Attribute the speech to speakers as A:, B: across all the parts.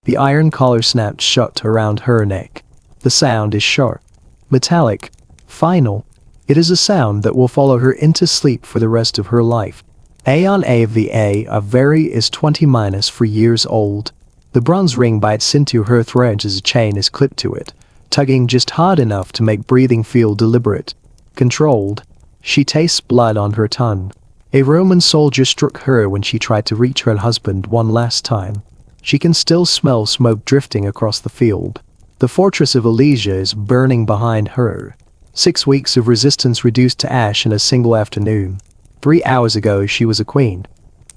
A: The iron collar snapped shut around her neck. The sound is sharp, metallic, final. It is a sound that will follow her into sleep for the rest of her life. Aeon A of the A of Very is 20-4 years old. The bronze ring bites into her threads as a chain is clipped to it, tugging just hard enough to make breathing feel deliberate, controlled. She tastes blood on her tongue. A Roman soldier struck her when she tried to reach her husband one last time. She can still smell smoke drifting across the field. The fortress of Alesia is burning behind her. 6 weeks of resistance reduced to ash in a single afternoon. 3 hours ago she was a queen.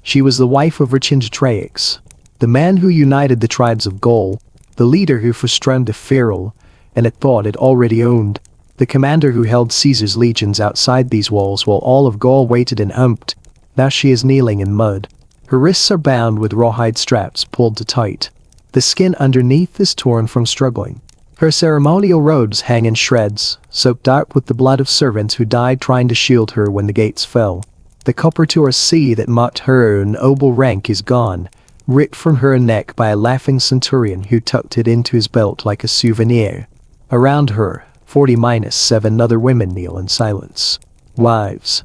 A: She was the wife of Vercingetorix, the man who united the tribes of Gaul, the leader who frustrated the feral, and it thought it already owned, the commander who held Caesar's legions outside these walls while all of Gaul waited and humped. Now she is kneeling in mud. Her wrists are bound with rawhide straps pulled tight. The skin underneath is torn from struggling. Her ceremonial robes hang in shreds, soaked dark with the blood of servants who died trying to shield her when the gates fell. The torturous sea that mocked her noble rank is gone, ripped from her neck by a laughing centurion who tucked it into his belt like a souvenir. Around her, 40-7 other women kneel in silence. Wives,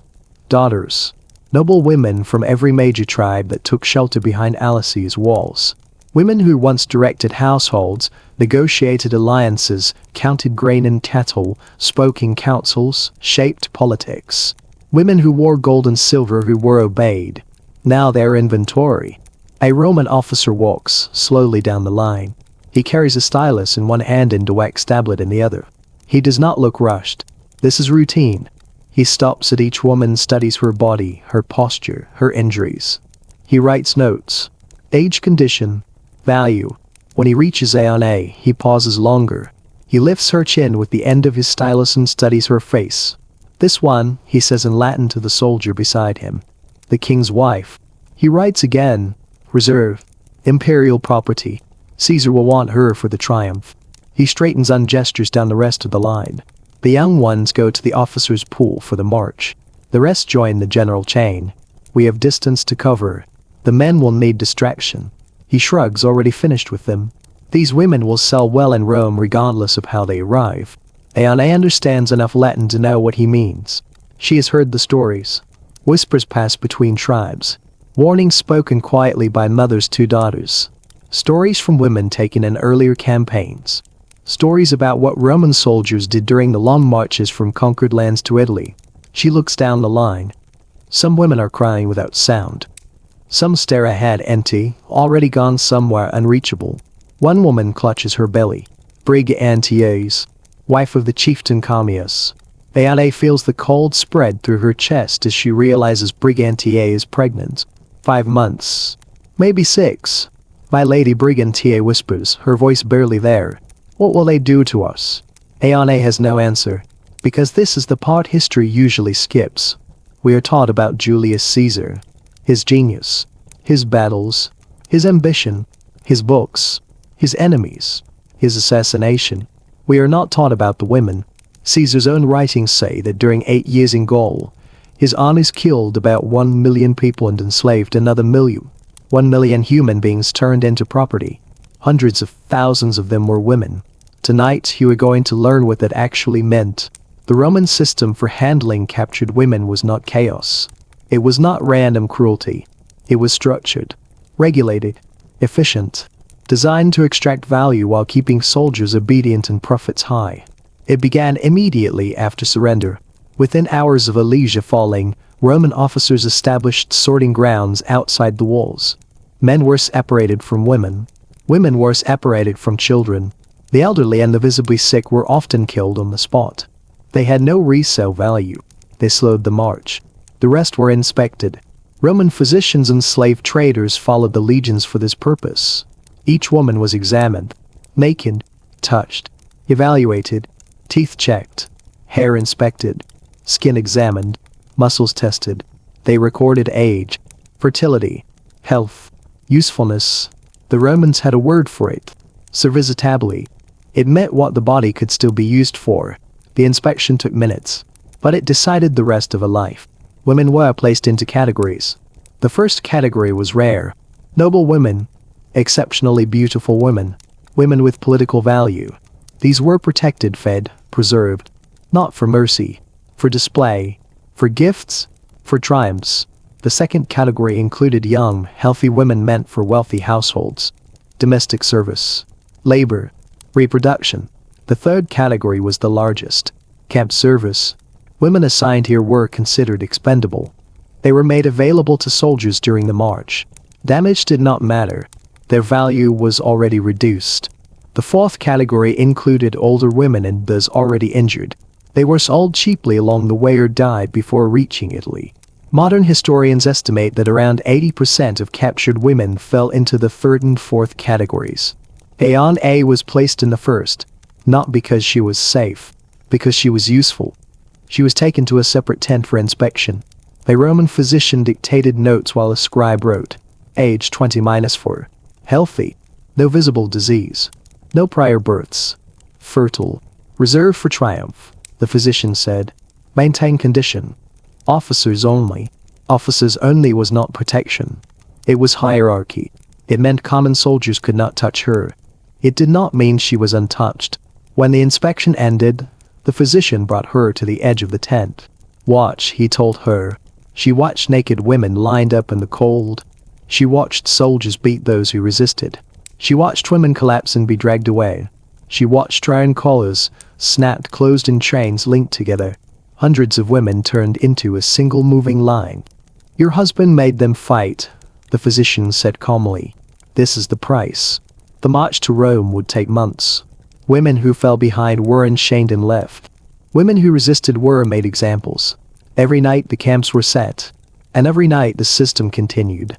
A: daughters, noble women from every major tribe that took shelter behind Alicia's walls. Women who once directed households, negotiated alliances, counted grain and cattle, spoke in councils, shaped politics. Women who wore gold and silver who were obeyed. Now their inventory. A Roman officer walks slowly down the line. He carries a stylus in one hand and a wax tablet in the other. He does not look rushed. This is routine. He stops at each woman and studies her body, her posture, her injuries. He writes notes. Age, condition, value. When he reaches Aeon A, he pauses longer. He lifts her chin with the end of his stylus and studies her face. This one, he says in Latin to the soldier beside him. The king's wife. He writes again. Reserve. Imperial property. Caesar will want her for the triumph. He straightens and gestures down the rest of the line. The young ones go to the officer's pool for the march. The rest join the general chain. We have distance to cover. The men will need distraction. He shrugs, already finished with them. These women will sell well in Rome regardless of how they arrive. Aeon A understands enough Latin to know what he means. She has heard the stories. Whispers pass between tribes. Warnings spoken quietly by mothers to daughters. Stories from women taken in earlier campaigns. Stories about what Roman soldiers did during the long marches from conquered lands to Italy. She looks down the line. Some women are crying without sound. Some stare ahead empty, already gone somewhere unreachable. One woman clutches her belly. Brigantiers, wife of the chieftain Commius. Aeon A feels the cold spread through her chest as she realizes Brigantier is pregnant. 5 months. Maybe 6. My lady Brigantier whispers, her voice barely there. What will they do to us? Aeon A has no answer, because this is the part history usually skips. We are taught about Julius Caesar, his genius, his battles, his ambition, his books, his enemies, his assassination. We are not taught about the women. Caesar's own writings say that during 8 years in Gaul, his armies killed about 1 million people and enslaved another million. 1 million human beings turned into property. Hundreds of thousands of them were women. Tonight you are going to learn what that actually meant. The Roman system for handling captured women was not chaos. It was not random cruelty. It was structured, regulated, efficient, designed to extract value while keeping soldiers obedient and profits high. It began immediately after surrender. Within hours of Alesia falling, Roman officers established sorting grounds outside the walls. Men were separated from women. Women were separated from children. The elderly and the visibly sick were often killed on the spot. They had no resale value. They slowed the march. The rest were inspected. Roman physicians and slave traders followed the legions for this purpose. Each woman was examined, naked, touched, evaluated, teeth checked, hair inspected, skin examined, muscles tested. They recorded age, fertility, health, usefulness. The Romans had a word for it, serviceability. It meant what the body could still be used for. The inspection took minutes, but it decided the rest of a life. Women were placed into categories. The first category was rare. Noble women. exceptionally beautiful women, women with political value. These were protected, fed, preserved, not for mercy, for display, for gifts, for triumphs. The second category included young, healthy women meant for wealthy households, domestic service, labor, reproduction. The third category was the largest, camp service. Women assigned here were considered expendable. They were made available to soldiers during the march. Damage did not matter. Their value was already reduced. The fourth category included older women and those already injured. They were sold cheaply along the way or died before reaching Italy. Modern historians estimate that around 80% of captured women fell into the third and fourth categories. Aeon A was placed in the first, not because she was safe, because she was useful. She was taken to a separate tent for inspection. A Roman physician dictated notes while a scribe wrote. Age 20-4. Healthy. No visible disease. No prior births. Fertile. Reserved for triumph, the physician said. Maintain condition. Officers only. Officers only was not protection. It was hierarchy. It meant common soldiers could not touch her. It did not mean she was untouched. When the inspection ended, the physician brought her to the edge of the tent. Watch, he told her. She watched naked women lined up in the cold. She watched soldiers beat those who resisted. She watched women collapse and be dragged away. She watched iron collars, snapped closed in chains linked together. Hundreds of women turned into a single moving line. Your husband made them fight, the physician said calmly. This is the price. The march to Rome would take months. Women who fell behind were enchained and left. Women who resisted were made examples. Every night the camps were set. And every night the system continued.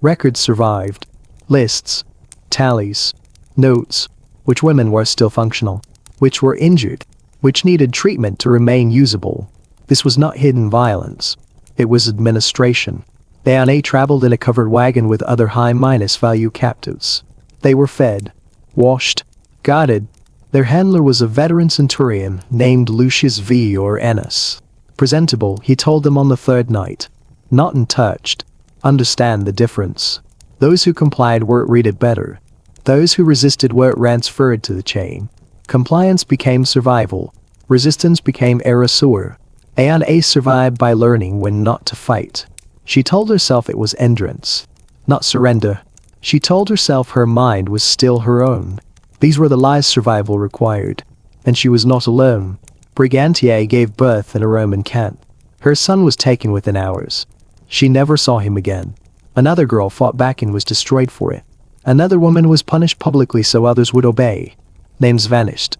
A: Records survived. Lists. Tallies. Notes. Which women were still functional. Which were injured. Which needed treatment to remain usable. This was not hidden violence. It was administration. They traveled in a covered wagon with other high-value captives. They were fed. Washed. Guarded. Their handler was a veteran centurion named Lucius V. or Annus. Presentable, he told them on the third night. Not untouched. Understand the difference. Those who complied were treated better. Those who resisted were transferred to the chain. Compliance became survival. Resistance became erasure. Aeon A survived by learning when not to fight. She told herself it was endurance, not surrender. She told herself her mind was still her own. These were the lies survival required. And she was not alone. Brigantier gave birth in a Roman camp. Her son was taken within hours. She never saw him again. Another girl fought back and was destroyed for it. Another woman was punished publicly so others would obey. Names vanished.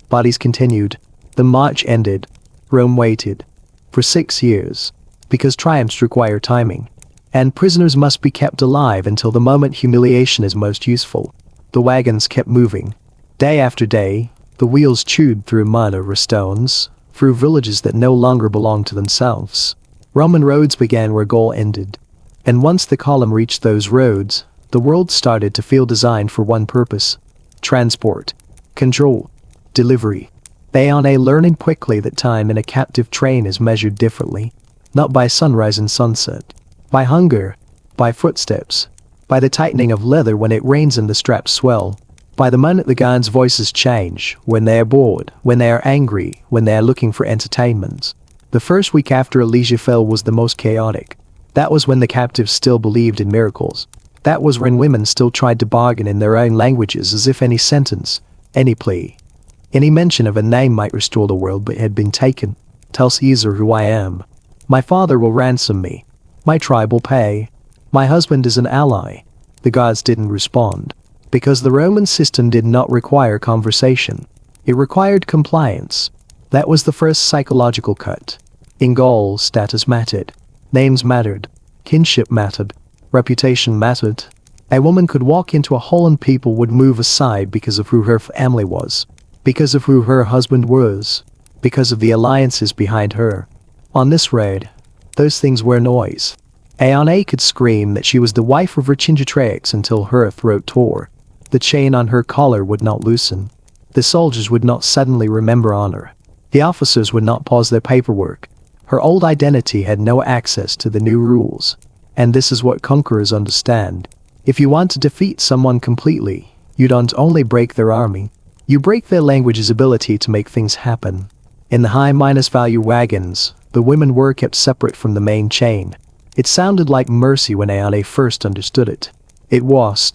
A: Bodies continued. The march ended. Rome waited. For 6 years. Because triumphs require timing. And prisoners must be kept alive until the moment humiliation is most useful. The wagons kept moving. Day after day, the wheels chewed through mud or stones, through villages that no longer belonged to themselves. Roman roads began where Gaul ended. And once the column reached those roads, the world started to feel designed for one purpose. Transport. Control. Delivery. Aeon A learning quickly that time in a captive train is measured differently. Not by sunrise and sunset. By hunger. By footsteps. By the tightening of leather when it rains and the straps swell. By the moment the guards' voices change, when they are bored, when they are angry, when they are looking for entertainment. The first week after Alesia fell was the most chaotic. That was when the captives still believed in miracles. That was when women still tried to bargain in their own languages as if any sentence, any plea, any mention of a name might restore the world but had been taken. Tell Caesar who I am. My father will ransom me. My tribe will pay. My husband is an ally. The gods didn't respond. Because the Roman system did not require conversation. It required compliance. That was the first psychological cut. In Gaul, status mattered. Names mattered. Kinship mattered. Reputation mattered. A woman could walk into a hall and people would move aside because of who her family was. Because of who her husband was. Because of the alliances behind her. On this raid, those things were noise. Aeon A could scream that she was the wife of Vercingetorix until her throat tore. The chain on her collar would not loosen. The soldiers would not suddenly remember honor. The officers would not pause their paperwork. Her old identity had no access to the new rules. And this is what conquerors understand. If you want to defeat someone completely, you don't only break their army, you break their language's ability to make things happen. In the high-value wagons, the women were kept separate from the main chain. It sounded like mercy when Aeone first understood it. It was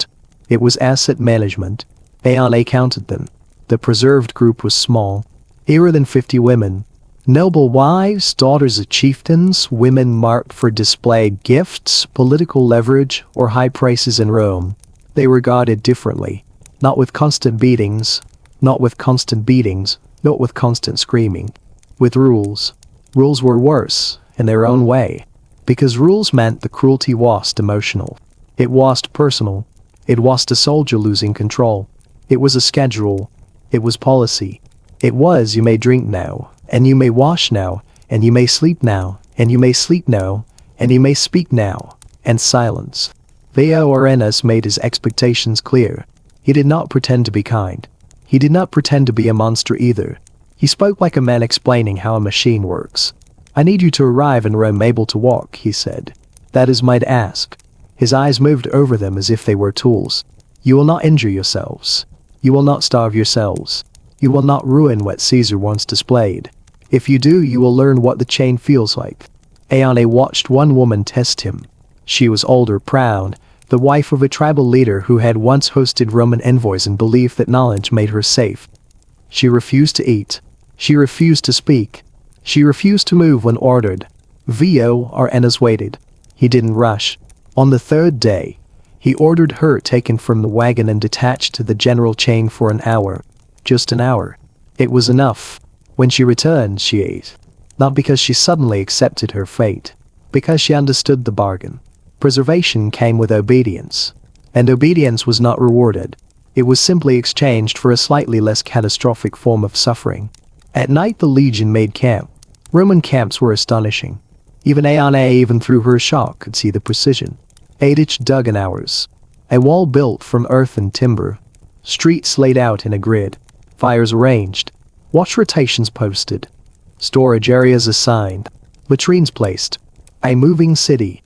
A: asset management. Aeone counted them. The preserved group was small. Fewer than 50 women. Noble wives, daughters of chieftains, women marked for display gifts, political leverage, or high prices in Rome. They were guarded differently. Not with constant beatings, not with constant screaming. With rules. Rules were worse, in their own way. Because rules meant the cruelty wasn't emotional. It wasn't personal. It wasn't a soldier losing control. It was a schedule. It was policy. It was you may drink now, and you may wash now, and you may sleep now, and you may sleep now, and you may speak now, and silence. Vercingetorix made his expectations clear. He did not pretend to be kind. He did not pretend to be a monster either. He spoke like a man explaining how a machine works. I need you to arrive in Rome able to walk, he said. That is my task. His eyes moved over them as if they were tools. You will not injure yourselves. You will not starve yourselves. You will not ruin what Caesar once displayed. If you do, you will learn what the chain feels like. Aeone watched one woman test him. She was older, proud, the wife of a tribal leader who had once hosted Roman envoys and believed that knowledge made her safe. She refused to eat. She refused to speak. She refused to move when ordered. Vercingetorix waited. He didn't rush. On the third day, he ordered her taken from the wagon and detached to the general chain for an hour. Just an hour. It was enough. When she returned, she ate. Not because she suddenly accepted her fate. Because she understood the bargain. Preservation came with obedience. And obedience was not rewarded. It was simply exchanged for a slightly less catastrophic form of suffering. At night the legion made camp. Roman camps were astonishing. Even Aeone, even through her shock, could see the precision. 8-inch dug in hours. A wall built from earth and timber. Streets laid out in a grid. Fires arranged. Watch rotations posted. Storage areas assigned. Latrines placed. A moving city.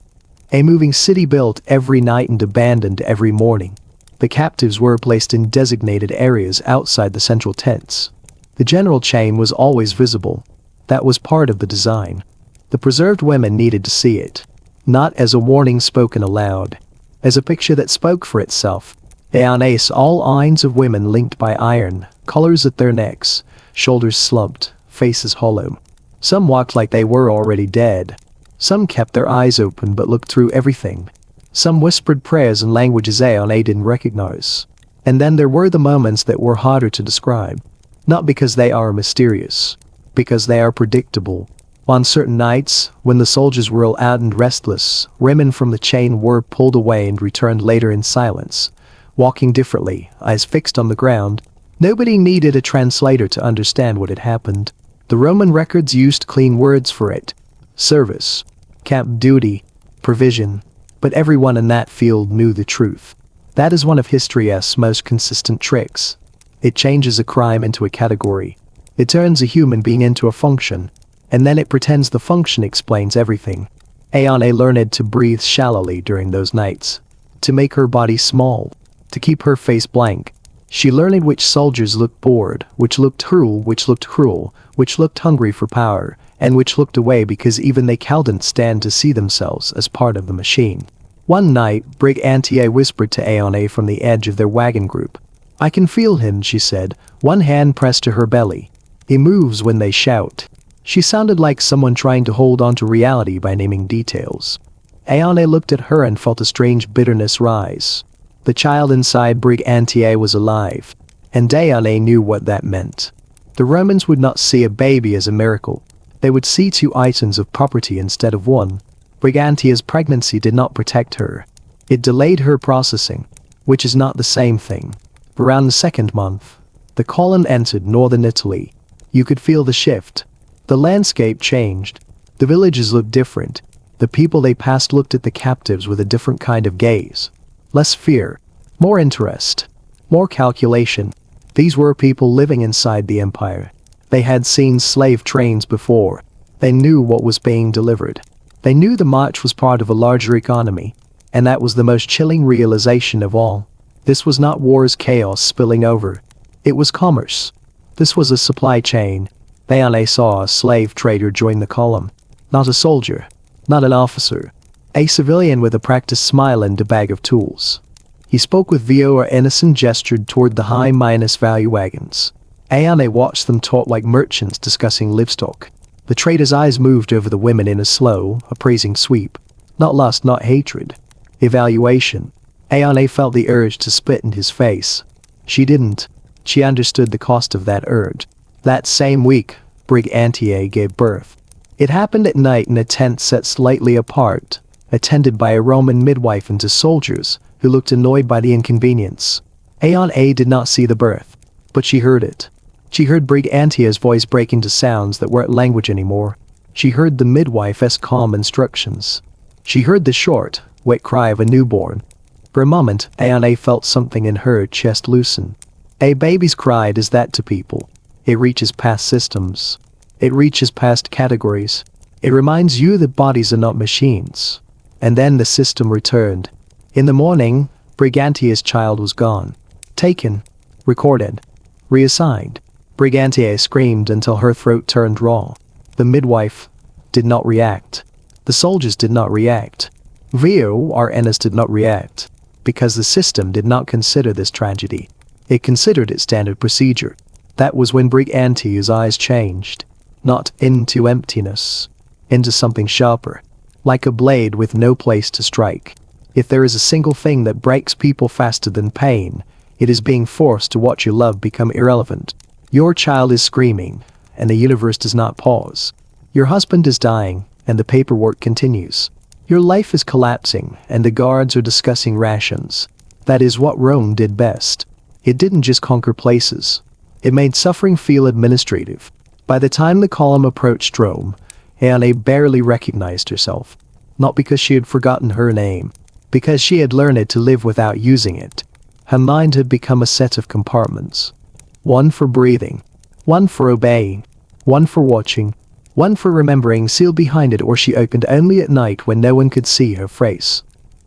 A: A moving city built every night and abandoned every morning. The captives were placed in designated areas outside the central tents. The general chain was always visible. That was part of the design. The preserved women needed to see it. Not as a warning spoken aloud. As a picture that spoke for itself. Aeone saw all lines of women linked by iron, collars at their necks, shoulders slumped, faces hollow. Some walked like they were already dead. Some kept their eyes open but looked through everything. Some whispered prayers in languages Aeone didn't recognize. And then there were the moments that were harder to describe. Not because they are mysterious. Because they are predictable. On certain nights, when the soldiers were all out and restless, women from the chain were pulled away and returned later in silence, walking differently, eyes fixed on the ground. Nobody needed a translator to understand what had happened. The Roman records used clean words for it. Service, camp duty, provision. But everyone in that field knew the truth. That is one of history's most consistent tricks. It changes a crime into a category. It turns a human being into a function. And then it pretends the function explains everything. Aeone learned to breathe shallowly during those nights. To make her body small. To keep her face blank. She learned which soldiers looked bored, which looked cruel, which looked hungry for power, and which looked away because even they couldn't stand to see themselves as part of the machine. One night, Vercingetorix whispered to Aeone from the edge of their wagon group. I can feel him, she said, one hand pressed to her belly. He moves when they shout. She sounded like someone trying to hold on to reality by naming details. Aeone looked at her and felt a strange bitterness rise. The child inside Vercingetorix was alive, and Aeone knew what that meant. The Romans would not see a baby as a miracle. They would see 2 items of property instead of 1. Vercingetorix's pregnancy did not protect her. It delayed her processing, which is not the same thing. Around the 2nd month, the colon entered northern Italy. You could feel the shift. The landscape changed. The villages looked different. The people they passed looked at the captives with a different kind of gaze. Less fear. More interest. More calculation. These were people living inside the empire. They had seen slave trains before. They knew what was being delivered. They knew the march was part of a larger economy. And that was the most chilling realization of all. This was not war's chaos spilling over. It was commerce. This was a supply chain. Ayane saw a slave trader join the column. Not a soldier. Not an officer. A civilian with a practiced smile and a bag of tools. He spoke with Vio or innocent gestured toward the high-value wagons. Ayane watched them talk like merchants discussing livestock. The trader's eyes moved over the women in a slow, appraising sweep. Not lust, not hatred. Evaluation. Ayane felt the urge to spit in his face. She didn't. She understood the cost of that urge. That same week, Brigantia gave birth. It happened at night in a tent set slightly apart, attended by a Roman midwife and 2 soldiers, who looked annoyed by the inconvenience. Ayane did not see the birth, but she heard it. She heard Brigantia's voice break into sounds that weren't language anymore. She heard the midwife's calm instructions. She heard the short, wet cry of a newborn. For a moment, Ayane felt something in her chest loosen. A baby's cry does that to people. It reaches past systems. It reaches past categories. It reminds you that bodies are not machines. And then the system returned. In the morning, Brigantia's child was gone. Taken. Recorded. Reassigned. Brigantia screamed until her throat turned raw. The midwife did not react. The soldiers did not react. Vio, our Ennis, did not react. Because the system did not consider this tragedy. It considered it standard procedure. That was when Brigantia's eyes changed. Not into emptiness. Into something sharper. Like a blade with no place to strike. If there is a single thing that breaks people faster than pain, it is being forced to watch your love become irrelevant. Your child is screaming, and the universe does not pause. Your husband is dying, and the paperwork continues. Your life is collapsing, and the guards are discussing rations. That is what Rome did best. It didn't just conquer places. It made suffering feel administrative. By the time the column approached Rome, Ayane barely recognized herself. Not because she had forgotten her name, because she had learned to live without using it. Her mind had become a set of compartments. One for breathing, one for obeying, one for watching, one for remembering sealed behind it, or she opened only at night when no one could see her face.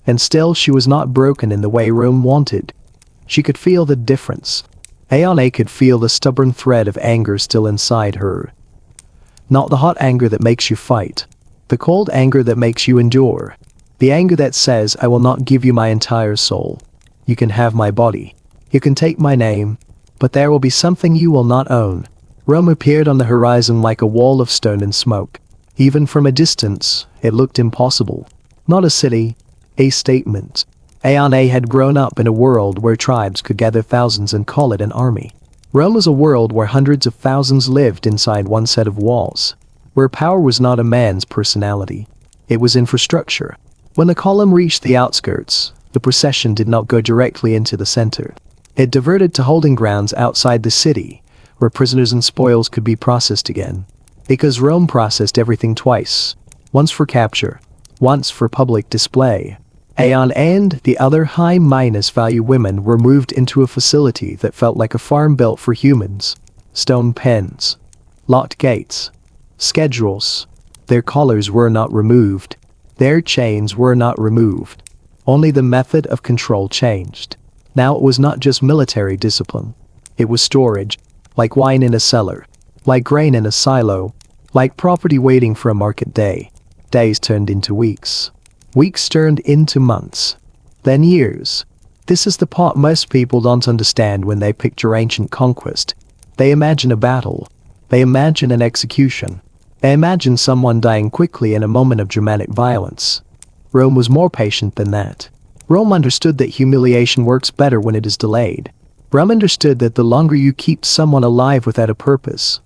A: And still she was not broken in the way Rome wanted. She could feel the difference. Ayane could feel the stubborn thread of anger still inside her. Not the hot anger that makes you fight. The cold anger that makes you endure. The anger that says, I will not give you my entire soul. You can have my body. You can take my name. But there will be something you will not own. Rome appeared on the horizon like a wall of stone and smoke. Even from a distance, it looked impossible. Not a city, a statement. Ayane had grown up in a world where tribes could gather thousands and call it an army. Rome was a world where hundreds of thousands lived inside one set of walls. Where power was not a man's personality. It was infrastructure. When the column reached the outskirts, the procession did not go directly into the center. It diverted to holding grounds outside the city, where prisoners and spoils could be processed again. Because Rome processed everything twice. Once for capture. Once for public display. Ayane and the other high-value women were moved into a facility that felt like a farm built for humans. Stone pens. Locked gates. Schedules. Their collars were not removed. Their chains were not removed. Only the method of control changed. Now it was not just military discipline. It was storage. Like wine in a cellar. Like grain in a silo. Like property waiting for a market day. Days turned into weeks. Weeks turned into months. Then years. This is the part most people don't understand when they picture ancient conquest. They imagine a battle. They imagine an execution. They imagine someone dying quickly in a moment of dramatic violence. Rome was more patient than that. Rome understood that humiliation works better when it is delayed. Rome understood that the longer you keep someone alive without a purpose,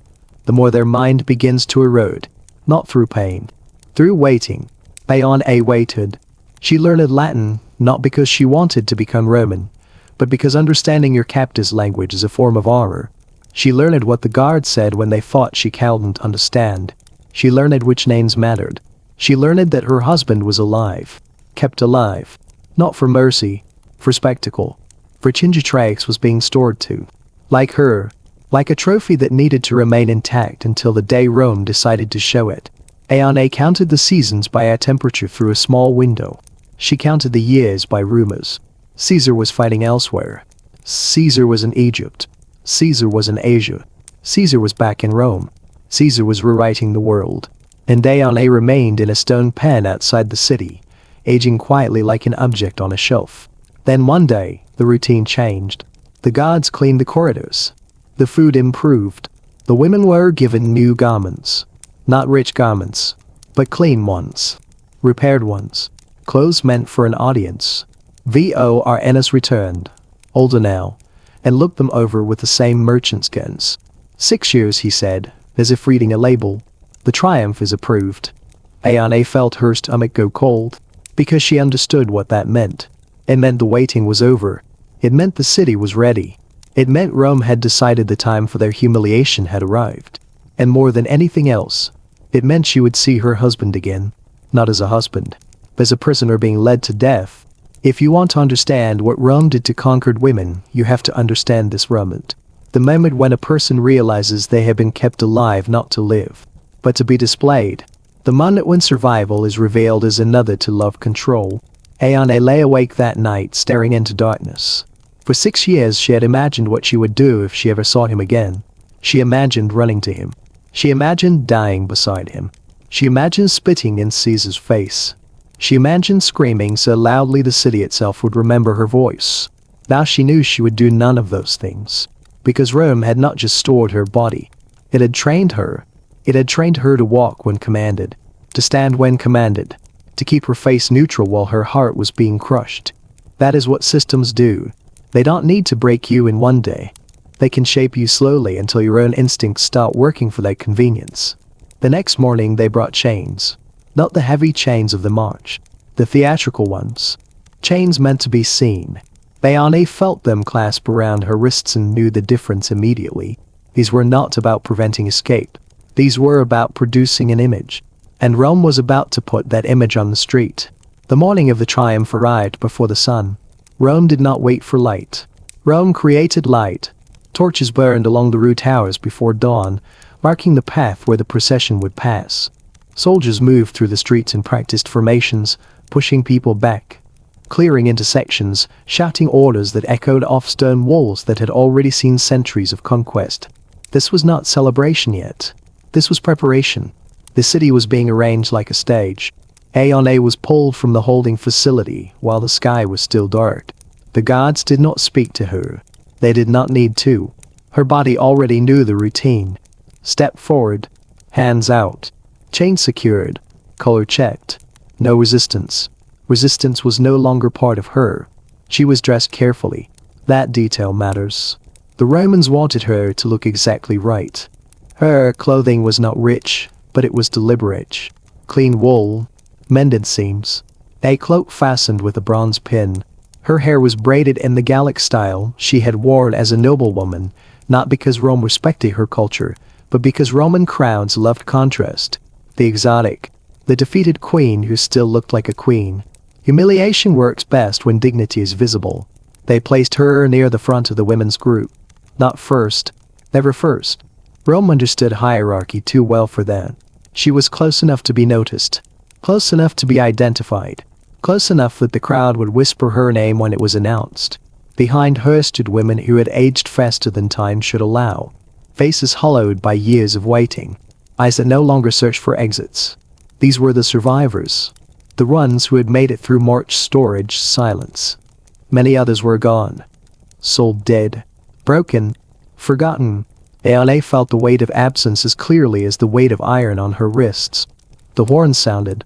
A: the more their mind begins to erode. Not through pain. Through waiting. Ayane waited. She learned Latin, not because she wanted to become Roman, but because understanding your captive's language is a form of armor. She learned what the guards said when they thought she couldn't understand. She learned which names mattered. She learned that her husband was alive. Kept alive. Not for mercy. For spectacle. Vercingetorix was being stored too. Like her. Like a trophy that needed to remain intact until the day Rome decided to show it. Ayane counted the seasons by a temperature through a small window. She counted the years by rumors. Caesar was fighting elsewhere. Caesar was in Egypt. Caesar was in Asia. Caesar was back in Rome. Caesar was rewriting the world. And Dione remained in a stone pen outside the city, aging quietly like an object on a shelf. Then one day, the routine changed. The gods cleaned the corridors. The food improved. The women were given new garments. Not rich garments, but clean ones. Repaired ones. Clothes meant for an audience. Vercingetorix returned, older now, and looked them over with the same merchant's gaze. 6 years, he said, as if reading a label. The triumph is approved. Dione felt her stomach go cold, because she understood what that meant. It meant the waiting was over. It meant the city was ready. It meant Rome had decided the time for their humiliation had arrived. And more than anything else, it meant she would see her husband again. Not as a husband, but as a prisoner being led to death. If you want to understand what Rome did to conquered women, you have to understand this moment. The moment when a person realizes they have been kept alive not to live, but to be displayed. The moment when survival is revealed as another to love control. Dione lay awake that night staring into darkness. For 6 years she had imagined what she would do if she ever saw him again. She imagined running to him. She imagined dying beside him. She imagined spitting in Caesar's face. She imagined screaming so loudly the city itself would remember her voice. Now she knew she would do none of those things. Because Rome had not just stored her body. It had trained her. It had trained her to walk when commanded. To stand when commanded. To keep her face neutral while her heart was being crushed. That is what systems do. They don't need to break you in one day. They can shape you slowly until your own instincts start working for their convenience. The next morning they brought chains. Not the heavy chains of the march. The theatrical ones. Chains meant to be seen. Dione felt them clasp around her wrists and knew the difference immediately. These were not about preventing escape. These were about producing an image. And Rome was about to put that image on the street. The morning of the triumph arrived before the sun. Rome did not wait for light. Rome created light. Torches burned along the roof towers before dawn, marking the path where the procession would pass. Soldiers moved through the streets and practiced formations, pushing people back, clearing intersections, shouting orders that echoed off stone walls that had already seen centuries of conquest. This was not celebration yet. This was preparation. The city was being arranged like a stage. Dione was pulled from the holding facility while the sky was still dark. The gods did not speak to her. They did not need to. Her body already knew the routine. Step forward. Hands out. Chain secured. Collar checked. No resistance. Resistance was no longer part of her. She was dressed carefully. That detail matters. The Romans wanted her to look exactly right. Her clothing was not rich, but it was deliberate. Clean wool. Mended seams. A cloak fastened with a bronze pin. Her hair was braided in the Gallic style she had worn as a noblewoman, not because Rome respected her culture, but because Roman crowds loved contrast. The exotic. The defeated queen who still looked like a queen. Humiliation works best when dignity is visible. They placed her near the front of the women's group. Not first. Never first. Rome understood hierarchy too well for that. She was close enough to be noticed. Close enough to be identified. Close enough that the crowd would whisper her name when it was announced. Behind her stood women who had aged faster than time should allow. Faces hollowed by years of waiting. Eyes that no longer searched for exits. These were the survivors. The ones who had made it through March storage silence. Many others were gone. Sold dead. Broken. Forgotten. Dione felt the weight of absence as clearly as the weight of iron on her wrists. The horn sounded.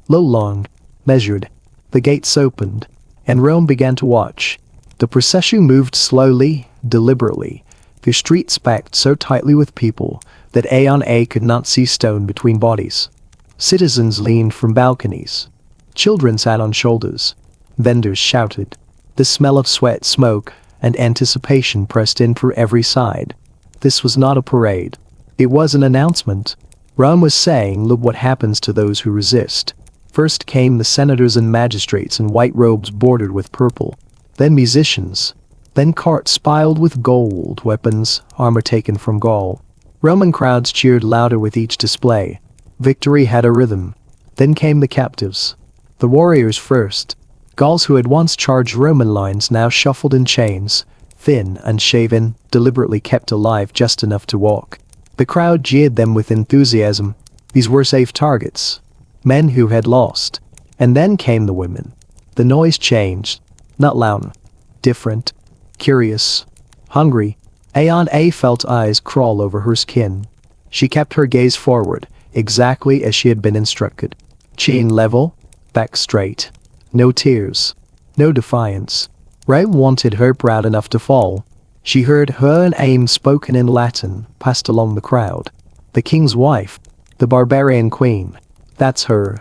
A: Low, long. Measured. The gates opened. And Rome began to watch. The procession moved slowly, deliberately. The streets packed so tightly with people that Dione could not see stone between bodies. Citizens leaned from balconies. Children sat on shoulders. Vendors shouted. The smell of sweat, smoke, and anticipation pressed in from every side. This was not a parade. It was an announcement. Rome was saying, look what happens to those who resist. First came the senators and magistrates in white robes bordered with purple. Then musicians. Then carts piled with gold, weapons, armor taken from Gaul. Roman crowds cheered louder with each display. Victory had a rhythm. Then came the captives. The warriors first. Gauls who had once charged Roman lines now shuffled in chains, thin and shaven, deliberately kept alive just enough to walk. The crowd jeered them with enthusiasm. These were safe targets. Men who had lost. And then came the women. The noise changed. Not loud. Different. Curious. Hungry. Aeon felt eyes crawl over her skin. She kept her gaze forward, exactly as she had been instructed. Chin level. Back straight. No tears. No defiance. Rome wanted her proud enough to fall. She heard her name spoken in Latin, passed along the crowd. The king's wife. The barbarian queen. That's her.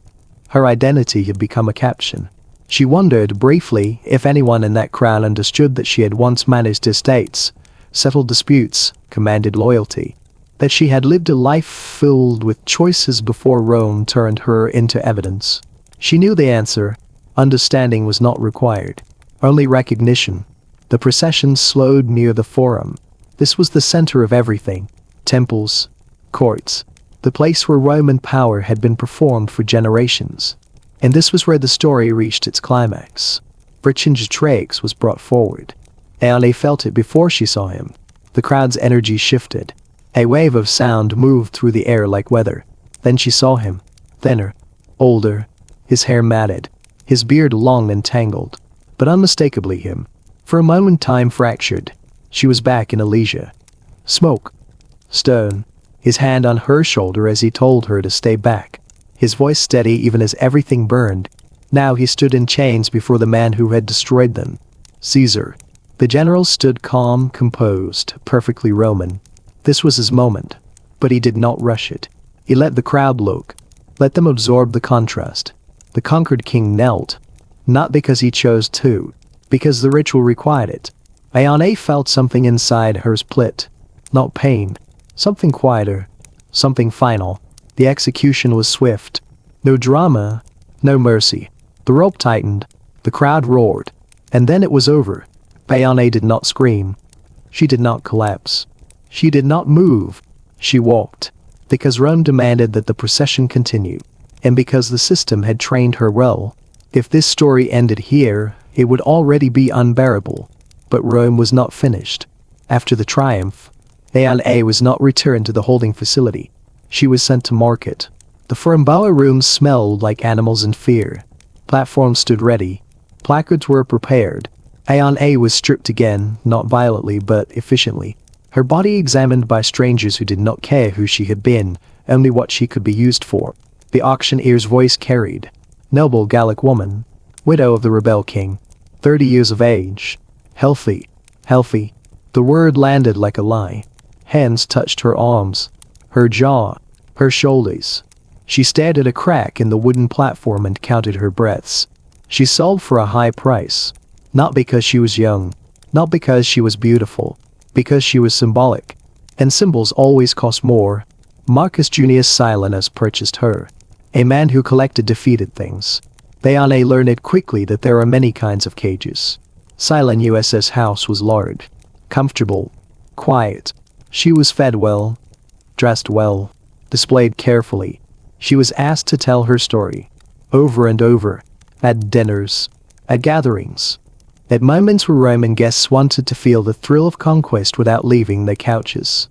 A: Her identity had become a caption. She wondered briefly if anyone in that crowd understood that she had once managed estates, settled disputes, commanded loyalty. That she had lived a life filled with choices before Rome turned her into evidence. She knew the answer. Understanding was not required. Only recognition. The procession slowed near the forum. This was the center of everything. Temples. Courts. The place where Roman power had been performed for generations. And this was where the story reached its climax. Vercingetorix was brought forward. Aeone felt it before she saw him. The crowd's energy shifted. A wave of sound moved through the air like weather. Then she saw him. Thinner. Older. His hair matted. His beard long and tangled. But unmistakably him. For a moment time fractured. She was back in Elysia. Smoke. Stone. His hand on her shoulder as he told her to stay back. His voice steady even as everything burned. Now he stood in chains before the man who had destroyed them. Caesar. The general stood calm, composed, perfectly Roman. This was his moment. But he did not rush it. He let the crowd look. Let them absorb the contrast. The conquered king knelt. Not because he chose to. Because the ritual required it. Aeone felt something inside her split. Not pain. Something quieter. Something final. The execution was swift. No drama. No mercy. The rope tightened. The crowd roared. And then it was over. Aeone did not scream. She did not collapse. She did not move. She walked. Because Rome demanded that the procession continue. And because the system had trained her well. If this story ended here, it would already be unbearable. But Rome was not finished. After the triumph, Aeone was not returned to the holding facility. She was sent to market. The Furumbawa rooms smelled like animals in fear. Platforms stood ready. Placards were prepared. Aeone was stripped again, not violently but efficiently. Her body examined by strangers who did not care who she had been, only what she could be used for. The auctioneer's voice carried. Noble Gallic woman. Widow of the rebel king. 30 years of age. Healthy. Healthy. The word landed like a lie. Hands touched her arms. Her jaw. Her shoulders. She stared at a crack in the wooden platform and counted her breaths. She sold for a high price. Not because she was young. Not because she was beautiful. Because she was symbolic. And symbols always cost more. Marcus Junius Silanus purchased her. A man who collected defeated things. Aeone learned quickly that there are many kinds of cages. Silanus's house was large. Comfortable. Quiet. She was fed well. Dressed well. Displayed carefully. She was asked to tell her story. Over and over. At dinners. At gatherings. At moments where Roman guests wanted to feel the thrill of conquest without leaving their couches.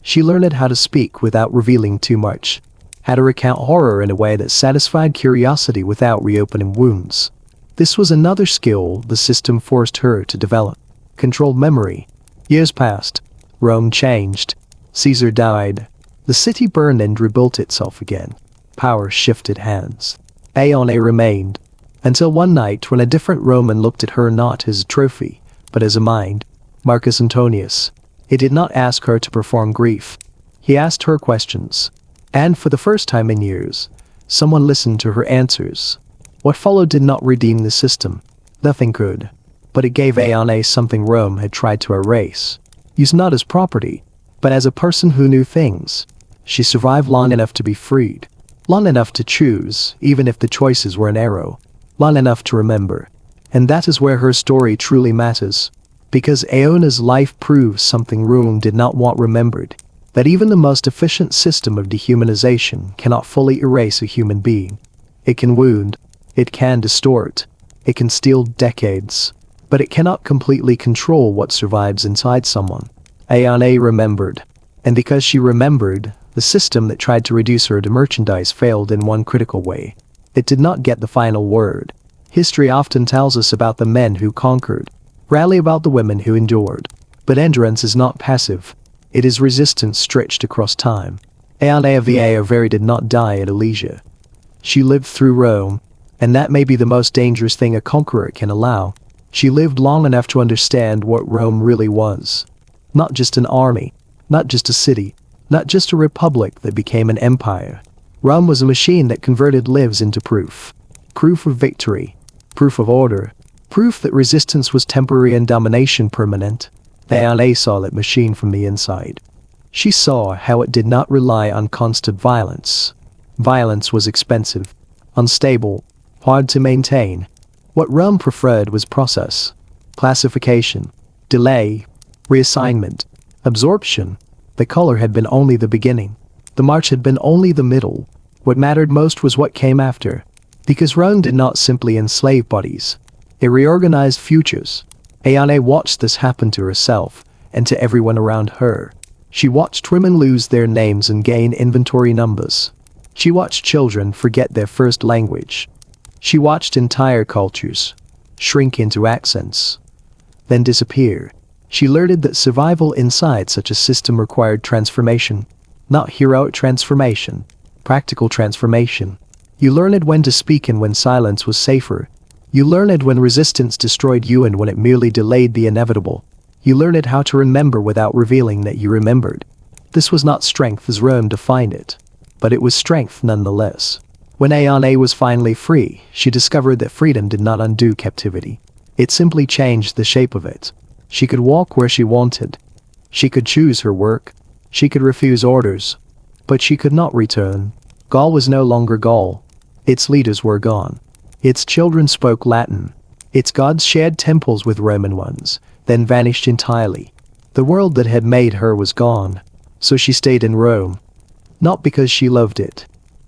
A: She learned how to speak without revealing too much. How to recount horror in a way that satisfied curiosity without reopening wounds. This was another skill the system forced her to develop. Controlled memory. Years passed. Rome changed. Caesar died. The city burned and rebuilt itself again. Power shifted hands. Aeone remained. Until one night when a different Roman looked at her not as a trophy, but as a mind. Marcus Antonius. He did not ask her to perform grief. He asked her questions. And for the first time in years, someone listened to her answers. What followed did not redeem the system. Nothing could. But it gave Aeone something Rome had tried to erase. Used not as property, but as a person who knew things. She survived long enough to be freed. Long enough to choose, even if the choices were an arrow. Long enough to remember. And that is where her story truly matters. Because Aeone's life proves something Rome did not want remembered. That even the most efficient system of dehumanization cannot fully erase a human being. It can wound. It can distort. It can steal decades, but it cannot completely control what survives inside someone. Ayane remembered, and because she remembered, the system that tried to reduce her to merchandise failed in one critical way. It did not get the final word. History often tells us about the men who conquered, rarely about the women who endured. But endurance is not passive. It is resistance stretched across time. Ayane of the Aoveri did not die at Alesia. She lived through Rome, and that may be the most dangerous thing a conqueror can allow. She lived long enough to understand what Rome really was. Not just an army, not just a city, not just a republic that became an empire. Rome was a machine that converted lives into proof. Proof of victory, proof of order, proof that resistance was temporary and domination permanent. Ayane saw that machine from the inside. She saw how it did not rely on constant violence. Violence was expensive, unstable, hard to maintain. What Rome preferred was process, classification, delay, reassignment, absorption. The color had been only the beginning. The march had been only the middle. What mattered most was what came after. Because Rome did not simply enslave bodies. It reorganized futures. Ayane watched this happen to herself and to everyone around her. She watched women lose their names and gain inventory numbers. She watched children forget their first language. She watched entire cultures shrink into accents, then disappear. She learned that survival inside such a system required transformation, not heroic transformation, practical transformation. You learned when to speak and when silence was safer. You learned when resistance destroyed you and when it merely delayed the inevitable. You learned how to remember without revealing that you remembered. This was not strength as Rome defined it, but it was strength nonetheless. When Ayane was finally free, she discovered that freedom did not undo captivity. It simply changed the shape of it. She could walk where she wanted. She could choose her work. She could refuse orders. But she could not return. Gaul was no longer Gaul. Its leaders were gone. Its children spoke Latin. Its gods shared temples with Roman ones, then vanished entirely. The world that had made her was gone. So she stayed in Rome. Not because she loved it,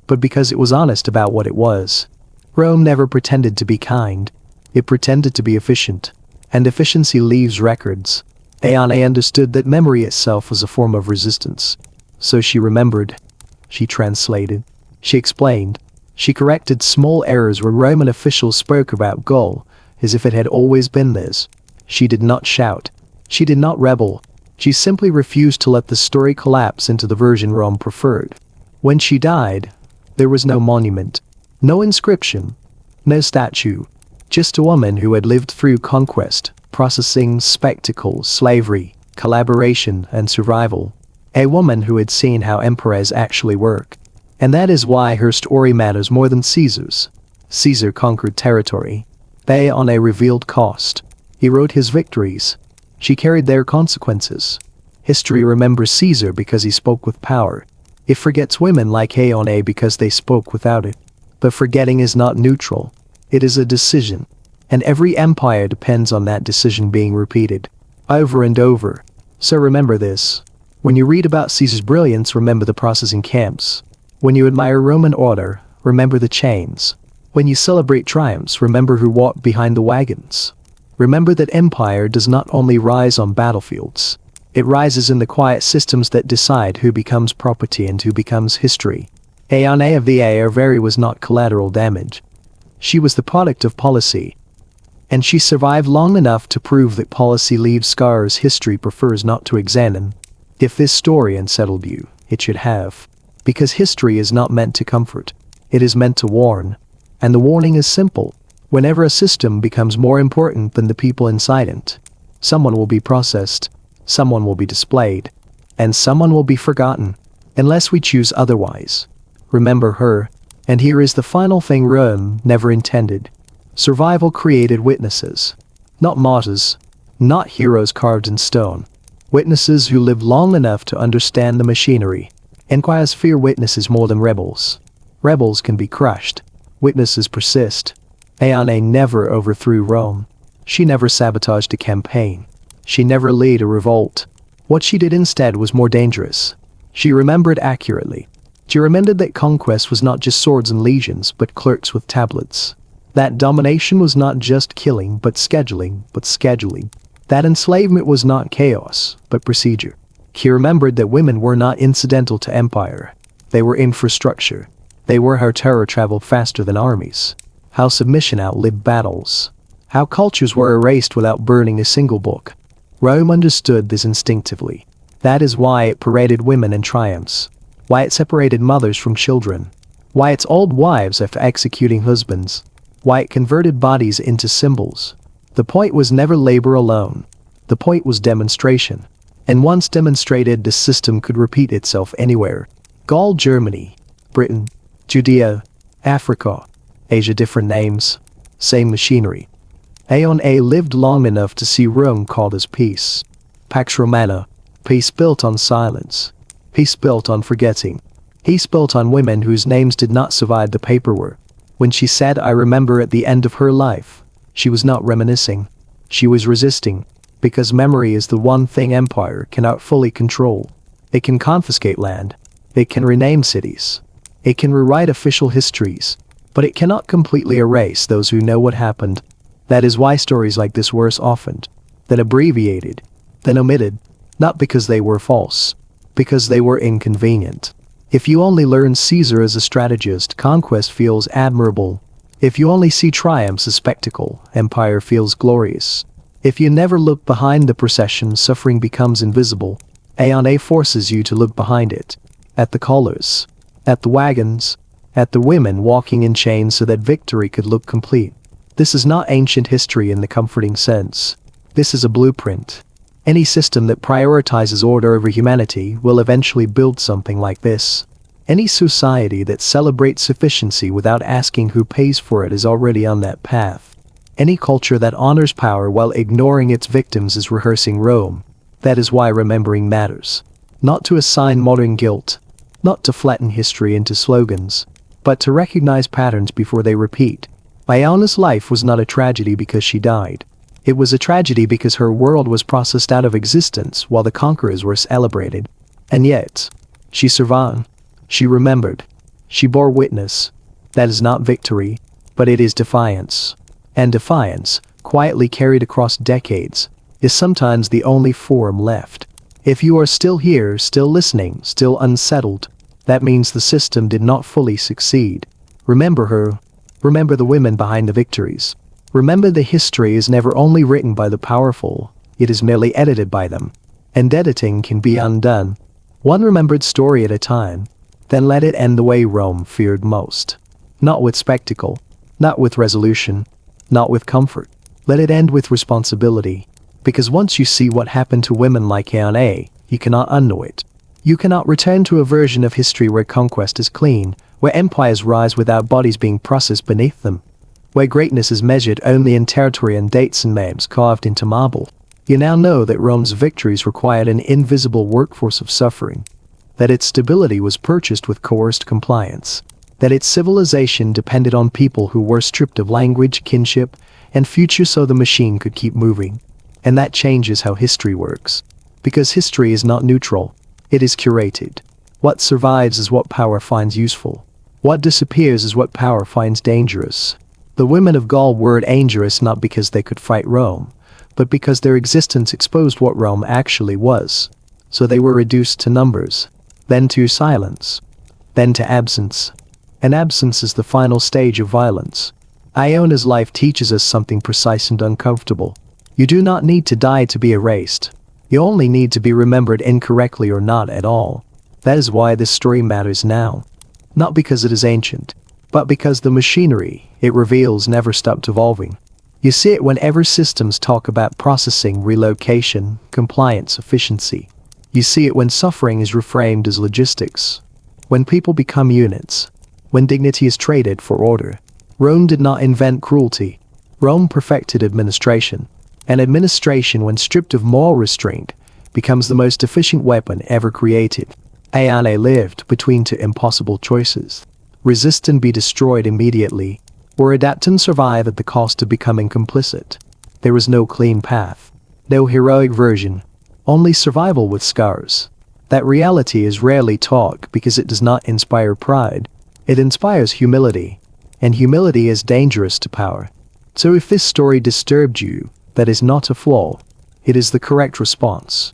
A: but because it was honest about what it was. Rome never pretended to be kind. It pretended to be efficient. And efficiency leaves records. Ayane understood that memory itself was a form of resistance. So she remembered. She translated. She explained. She corrected small errors where Roman officials spoke about Gaul, as if it had always been this. She did not shout. She did not rebel. She simply refused to let the story collapse into the version Rome preferred. When she died, there was no monument, no inscription, no statue. Just a woman who had lived through conquest, processing, spectacle, slavery, collaboration, and survival. A woman who had seen how empires actually work. And that is why her story matters more than Caesar's. Caesar conquered territory. They on a revealed cost. He wrote his victories. She carried their consequences. History remembers Caesar because he spoke with power. It forgets women like Ayane because they spoke without it. But forgetting is not neutral. It is a decision. And every empire depends on that decision being repeated. Over and over. So remember this. When you read about Caesar's brilliance, remember the processing camps. When you admire Roman order, remember the chains. When you celebrate triumphs, remember who walked behind the wagons. Remember that empire does not only rise on battlefields. It rises in the quiet systems that decide who becomes property and who becomes history. Ayane of the Aoveri was not collateral damage. She was the product of policy. And she survived long enough to prove that policy leaves scars history prefers not to examine. If this story unsettled you, it should have. Because history is not meant to comfort. It is meant to warn. And the warning is simple. Whenever a system becomes more important than the people inside it, someone will be processed, someone will be displayed, and someone will be forgotten, unless we choose otherwise. Remember her, and here is the final thing Rome never intended. Survival created witnesses. Not martyrs, not heroes carved in stone. Witnesses who lived long enough to understand the machinery. Empires fear witnesses more than rebels. Rebels can be crushed. Witnesses persist. Ayane never overthrew Rome. She never sabotaged a campaign. She never led a revolt. What she did instead was more dangerous. She remembered accurately. She remembered that conquest was not just swords and legions, but clerks with tablets. That domination was not just killing but scheduling. That enslavement was not chaos, but procedure. He remembered that women were not incidental to empire. They were infrastructure. They were how terror traveled faster than armies. How submission outlived battles. How cultures were erased without burning a single book. Rome understood this instinctively. That is why it paraded women in triumphs. Why it separated mothers from children. Why its old wives after executing husbands. Why it converted bodies into symbols. The point was never labor alone. The point was demonstration. And once demonstrated, the system could repeat itself anywhere. Gaul, Germany, Britain, Judea, Africa, Asia, different names, same machinery. Aeon A lived long enough to see Rome called as peace. Pax Romana, peace built on silence. Peace built on forgetting. Peace built on women whose names did not survive the paperwork. When she said, "I remember," at the end of her life, she was not reminiscing. She was resisting. Because memory is the one thing empire cannot fully control. It can confiscate land. It can rename cities. It can rewrite official histories. But it cannot completely erase those who know what happened. That is why stories like this were softened, then abbreviated, then omitted, not because they were false, because they were inconvenient. If you only learn Caesar as a strategist, conquest feels admirable. If you only see triumphs as spectacle, empire feels glorious. If you never look behind the procession, suffering becomes invisible. Aeon A forces you to look behind it. At the colors. At the wagons. At the women walking in chains so that victory could look complete. This is not ancient history in the comforting sense. This is a blueprint. Any system that prioritizes order over humanity will eventually build something like this. Any society that celebrates sufficiency without asking who pays for it is already on that path. Any culture that honors power while ignoring its victims is rehearsing Rome. That is why remembering matters. Not to assign modern guilt. Not to flatten history into slogans. But to recognize patterns before they repeat. Iona's life was not a tragedy because she died. It was a tragedy because her world was processed out of existence while the conquerors were celebrated. And yet, she survived. She remembered. She bore witness. That is not victory, but it is defiance. And defiance, quietly carried across decades, is sometimes the only form left. If you are still here, still listening, still unsettled, that means the system did not fully succeed. Remember her. Remember the women behind the victories. Remember the history is never only written by the powerful, it is merely edited by them. And editing can be undone. One remembered story at a time. Then let it end the way Rome feared most. Not with spectacle. Not with resolution. Not with comfort. Let it end with responsibility. Because once you see what happened to women like Aeon A, you cannot unknow it. You cannot return to a version of history where conquest is clean, where empires rise without bodies being processed beneath them, where greatness is measured only in territory and dates and names carved into marble. You now know that Rome's victories required an invisible workforce of suffering, that its stability was purchased with coerced compliance, that its civilization depended on people who were stripped of language, kinship, and future so the machine could keep moving. And that changes how history works. Because history is not neutral, it is curated. What survives is what power finds useful. What disappears is what power finds dangerous. The women of Gaul were dangerous not because they could fight Rome, but because their existence exposed what Rome actually was. So they were reduced to numbers, then to silence, then to absence. And absence is the final stage of violence. Iona's life teaches us something precise and uncomfortable. You do not need to die to be erased. You only need to be remembered incorrectly or not at all. That is why this story matters now. Not because it is ancient, but because the machinery it reveals never stopped evolving. You see it whenever systems talk about processing, relocation, compliance, efficiency. You see it when suffering is reframed as logistics. When people become units. When dignity is traded for order. Rome did not invent cruelty. Rome perfected administration. And administration, when stripped of moral restraint, becomes the most efficient weapon ever created. Aeon A lived between two impossible choices. Resist and be destroyed immediately, or adapt and survive at the cost of becoming complicit. There is no clean path. No heroic version. Only survival with scars. That reality is rarely taught because it does not inspire pride. It inspires humility. and humility is dangerous to power. So if this story disturbed you, that is not a flaw. It is the correct response.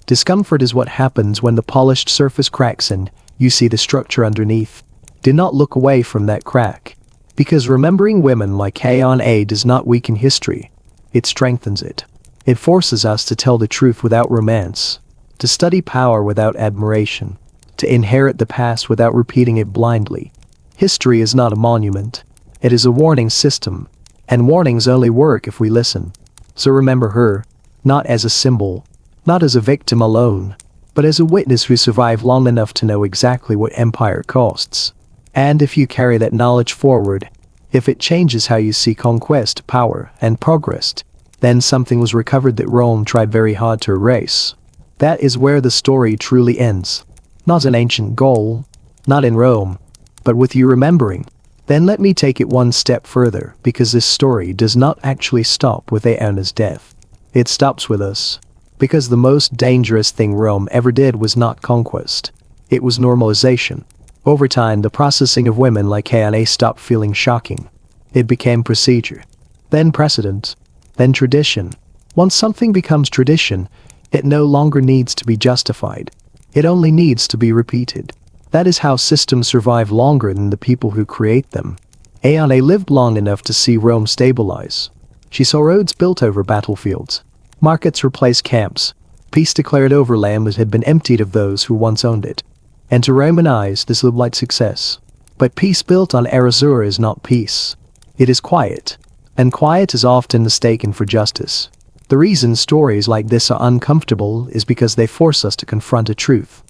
A: Discomfort is what happens when the polished surface cracks and you see the structure underneath. Do not look away from that crack. Because remembering women like A does not weaken history. It strengthens it. It forces us to tell the truth without romance, to study power without admiration, to inherit the past without repeating it blindly. History is not a monument. It is a warning system, and warnings only work if we listen. So remember her, not as a symbol, not as a victim alone, but as a witness who survived long enough to know exactly what empire costs. And if you carry that knowledge forward, if it changes how you see conquest, power, and progress, then something was recovered that Rome tried very hard to erase. That is where the story truly ends. Not an ancient goal, not in Rome, but with you remembering. Then let me take it one step further, because this story does not actually stop with Aeona's death. It stops with us. Because the most dangerous thing Rome ever did was not conquest. It was normalization. Over time, the processing of women like Aeona stopped feeling shocking. It became procedure. Then precedent. Then tradition. Once something becomes tradition, it no longer needs to be justified. It only needs to be repeated. That is how systems survive longer than the people who create them. Aeona lived long enough to see Rome stabilize. She saw roads built over battlefields, markets replaced camps, peace declared over land that had been emptied of those who once owned it. And to Roman eyes, this looked like success. But peace built on erasure is not peace. It is quiet. And quiet is often mistaken for justice. The reason stories like this are uncomfortable is because they force us to confront a truth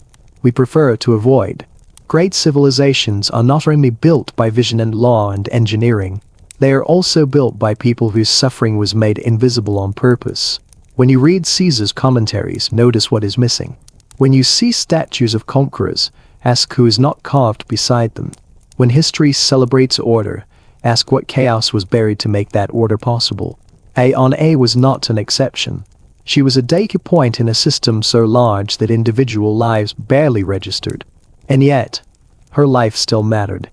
A: we prefer to avoid. Great civilizations are not only built by vision and law and engineering, they are also built by people whose suffering was made invisible on purpose. When you read Caesar's commentaries, notice what is missing. When you see statues of conquerors, ask who is not carved beside them. When history celebrates order, ask what chaos was buried to make that order possible. Aeona was not an exception. She was a data point in a system so large that individual lives barely registered. And yet, her life still mattered.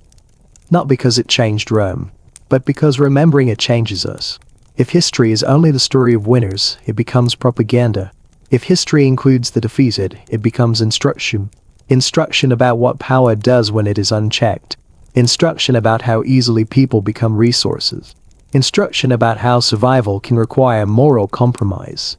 A: Not because it changed Rome, but because remembering it changes us. If history is only the story of winners, it becomes propaganda. If history includes the defeated, it becomes instruction. Instruction about what power does when it is unchecked. Instruction about how easily people become resources. Instruction about how survival can require moral compromise.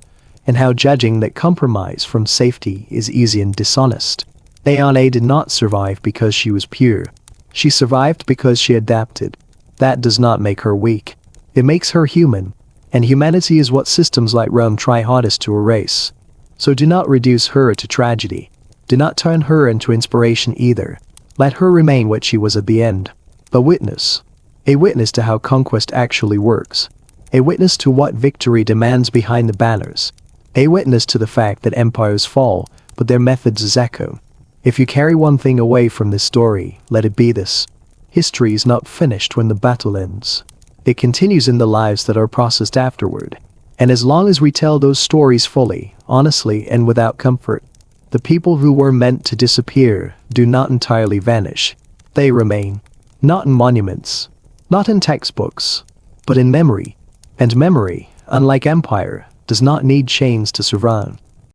A: And how judging that compromise from safety is easy and dishonest. Aeona did not survive because she was pure. She survived because she adapted. That does not make her weak. It makes her human. And humanity is what systems like Rome try hardest to erase. So do not reduce her to tragedy. Do not turn her into inspiration either. Let her remain what she was at the end. A witness. A witness to how conquest actually works. A witness to what victory demands behind the banners. A witness to the fact that empires fall, but their methods echo. If you carry one thing away from this story, let it be this. History is not finished when the battle ends. It continues in the lives that are processed afterward. And as long as we tell those stories fully, honestly, and without comfort, the people who were meant to disappear do not entirely vanish. They remain. Not in monuments, not in textbooks, but in memory. And memory, unlike empire, does not need chains to survive.